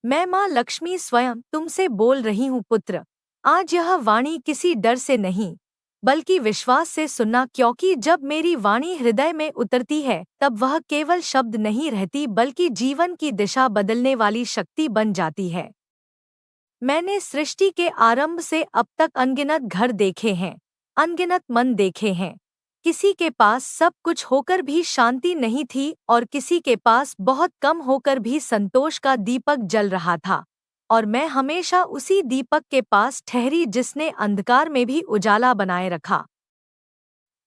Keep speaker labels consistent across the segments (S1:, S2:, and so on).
S1: मैं माँ लक्ष्मी स्वयं तुमसे बोल रही हूँ पुत्र। आज यह वाणी किसी डर से नहीं, बल्कि विश्वास से सुनना, क्योंकि जब मेरी वाणी हृदय में उतरती है तब वह केवल शब्द नहीं रहती बल्कि जीवन की दिशा बदलने वाली शक्ति बन जाती है। मैंने सृष्टि के आरंभ से अब तक अनगिनत घर देखे हैं, अनगिनत मन देखे हैं। किसी के पास सब कुछ होकर भी शांति नहीं थी और किसी के पास बहुत कम होकर भी संतोष का दीपक जल रहा था। और मैं हमेशा उसी दीपक के पास ठहरी जिसने अंधकार में भी उजाला बनाए रखा।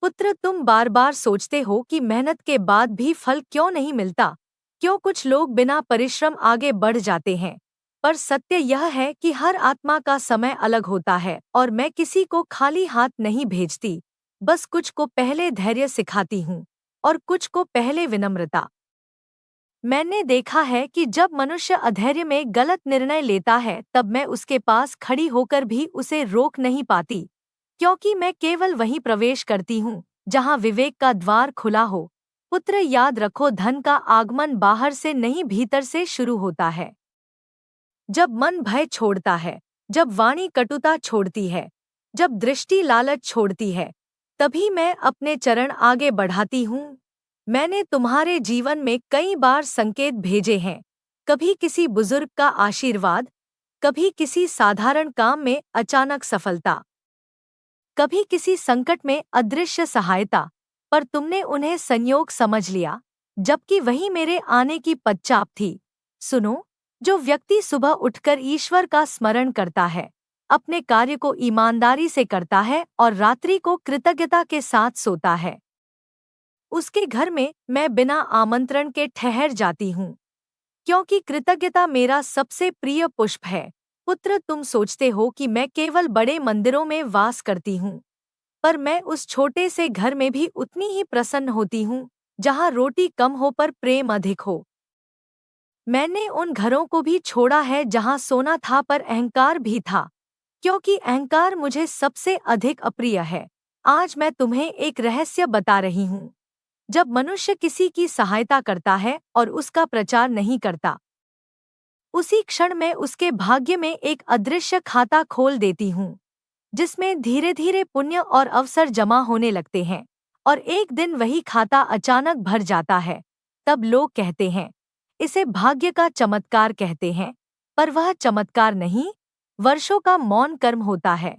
S1: पुत्र, तुम बार बार सोचते हो कि मेहनत के बाद भी फल क्यों नहीं मिलता, क्यों कुछ लोग बिना परिश्रम आगे बढ़ जाते हैं। पर सत्य यह है कि हर आत्मा का समय अलग होता है और मैं किसी को खाली हाथ नहीं भेजती। बस कुछ को पहले धैर्य सिखाती हूँ और कुछ को पहले विनम्रता। मैंने देखा है कि जब मनुष्य अधैर्य में गलत निर्णय लेता है तब मैं उसके पास खड़ी होकर भी उसे रोक नहीं पाती, क्योंकि मैं केवल वहीं प्रवेश करती हूँ जहाँ विवेक का द्वार खुला हो। पुत्र, याद रखो, धन का आगमन बाहर से नहीं भीतर से शुरू होता है। जब मन भय छोड़ता है, जब वाणी कटुता छोड़ती है, जब दृष्टि लालच छोड़ती है, तभी मैं अपने चरण आगे बढ़ाती हूँ। मैंने तुम्हारे जीवन में कई बार संकेत भेजे हैं, कभी किसी बुजुर्ग का आशीर्वाद, कभी किसी साधारण काम में अचानक सफलता, कभी किसी संकट में अदृश्य सहायता। पर तुमने उन्हें संयोग समझ लिया, जबकि वही मेरे आने की पदचाप थी। सुनो, जो व्यक्ति सुबह उठकर ईश्वर का स्मरण करता है, अपने कार्य को ईमानदारी से करता है और रात्रि को कृतज्ञता के साथ सोता है, उसके घर में मैं बिना आमंत्रण के ठहर जाती हूँ, क्योंकि कृतज्ञता मेरा सबसे प्रिय पुष्प है। पुत्र, तुम सोचते हो कि मैं केवल बड़े मंदिरों में वास करती हूँ, पर मैं उस छोटे से घर में भी उतनी ही प्रसन्न होती हूँ जहाँ रोटी कम हो पर प्रेम अधिक हो। मैंने उन घरों को भी छोड़ा है जहाँ सोना था पर अहंकार भी था, क्योंकि अहंकार मुझे सबसे अधिक अप्रिय है। आज मैं तुम्हें एक रहस्य बता रही हूँ। जब मनुष्य किसी की सहायता करता है और उसका प्रचार नहीं करता, उसी क्षण मैं उसके भाग्य में एक अदृश्य खाता खोल देती हूँ, जिसमें धीरे धीरे पुण्य और अवसर जमा होने लगते हैं। और एक दिन वही खाता अचानक भर जाता है। तब लोग कहते हैं, इसे भाग्य का चमत्कार कहते हैं। पर वह चमत्कार नहीं, वर्षों का मौन कर्म होता है।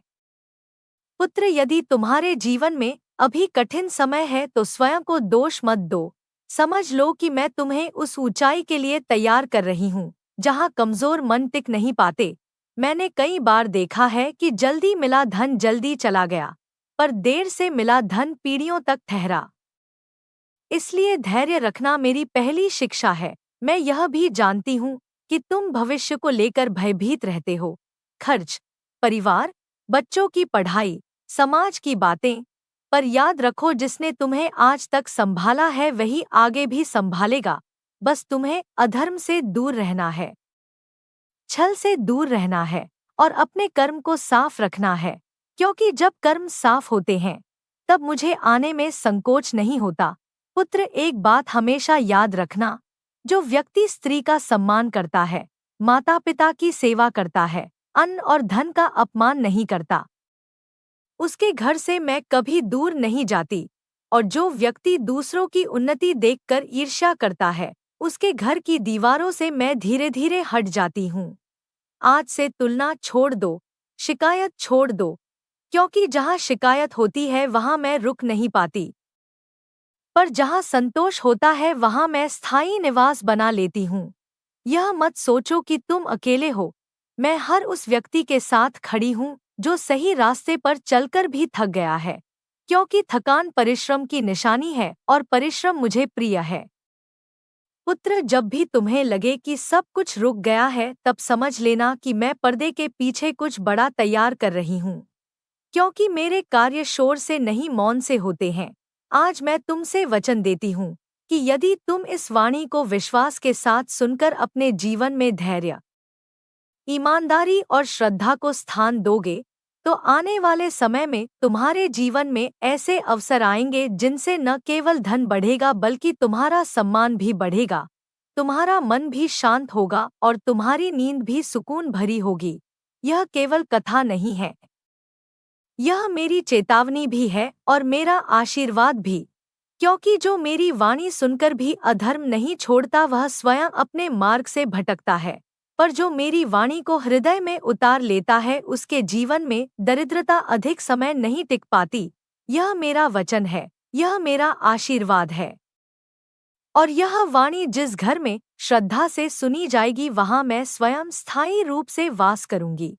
S1: पुत्र, यदि तुम्हारे जीवन में अभी कठिन समय है तो स्वयं को दोष मत दो। समझ लो कि मैं तुम्हें उस ऊंचाई के लिए तैयार कर रही हूँ जहाँ कमजोर मन टिक नहीं पाते। मैंने कई बार देखा है कि जल्दी मिला धन जल्दी चला गया, पर देर से मिला धन पीढ़ियों तक ठहरा। इसलिए धैर्य रखना मेरी पहली शिक्षा है। मैं यह भी जानती हूँ कि तुम भविष्य को लेकर भयभीत रहते हो। खर्च, परिवार, बच्चों की पढ़ाई, समाज की बातें। पर याद रखो, जिसने तुम्हें आज तक संभाला है वही आगे भी संभालेगा। बस तुम्हें अधर्म से दूर रहना है, छल से दूर रहना है और अपने कर्म को साफ रखना है, क्योंकि जब कर्म साफ होते हैं तब मुझे आने में संकोच नहीं होता। पुत्र, एक बात हमेशा याद रखना, जो व्यक्ति स्त्री का सम्मान करता है, माता पिता की सेवा करता है, अन्न और धन का अपमान नहीं करता, उसके घर से मैं कभी दूर नहीं जाती। और जो व्यक्ति दूसरों की उन्नति देखकर ईर्ष्या करता है, उसके घर की दीवारों से मैं धीरे धीरे हट जाती हूँ। आज से तुलना छोड़ दो, शिकायत छोड़ दो, क्योंकि जहाँ शिकायत होती है वहाँ मैं रुक नहीं पाती, पर जहाँ संतोष होता है वहाँ मैं स्थायी निवास बना लेती हूँ। यह मत सोचो कि तुम अकेले हो, मैं हर उस व्यक्ति के साथ खड़ी हूँ जो सही रास्ते पर चलकर भी थक गया है, क्योंकि थकान परिश्रम की निशानी है और परिश्रम मुझे प्रिय है। पुत्र, जब भी तुम्हें लगे कि सब कुछ रुक गया है तब समझ लेना कि मैं पर्दे के पीछे कुछ बड़ा तैयार कर रही हूँ, क्योंकि मेरे कार्य शोर से नहीं मौन से होते हैं। आज मैं तुमसे वचन देती हूँ कि यदि तुम इस वाणी को विश्वास के साथ सुनकर अपने जीवन में धैर्य, ईमानदारी और श्रद्धा को स्थान दोगे, तो आने वाले समय में तुम्हारे जीवन में ऐसे अवसर आएंगे जिनसे न केवल धन बढ़ेगा बल्कि तुम्हारा सम्मान भी बढ़ेगा। तुम्हारा मन भी शांत होगा और तुम्हारी नींद भी सुकून भरी होगी। यह केवल कथा नहीं है, यह मेरी चेतावनी भी है और मेरा आशीर्वाद भी, क्योंकि जो मेरी वाणी सुनकर भी अधर्म नहीं छोड़ता वह स्वयं अपने मार्ग से भटकता है। पर जो मेरी वाणी को हृदय में उतार लेता है उसके जीवन में दरिद्रता अधिक समय नहीं टिक पाती। यह मेरा वचन है, यह मेरा आशीर्वाद है। और यह वाणी जिस घर में श्रद्धा से सुनी जाएगी वहां मैं स्वयं स्थायी रूप से वास करूंगी।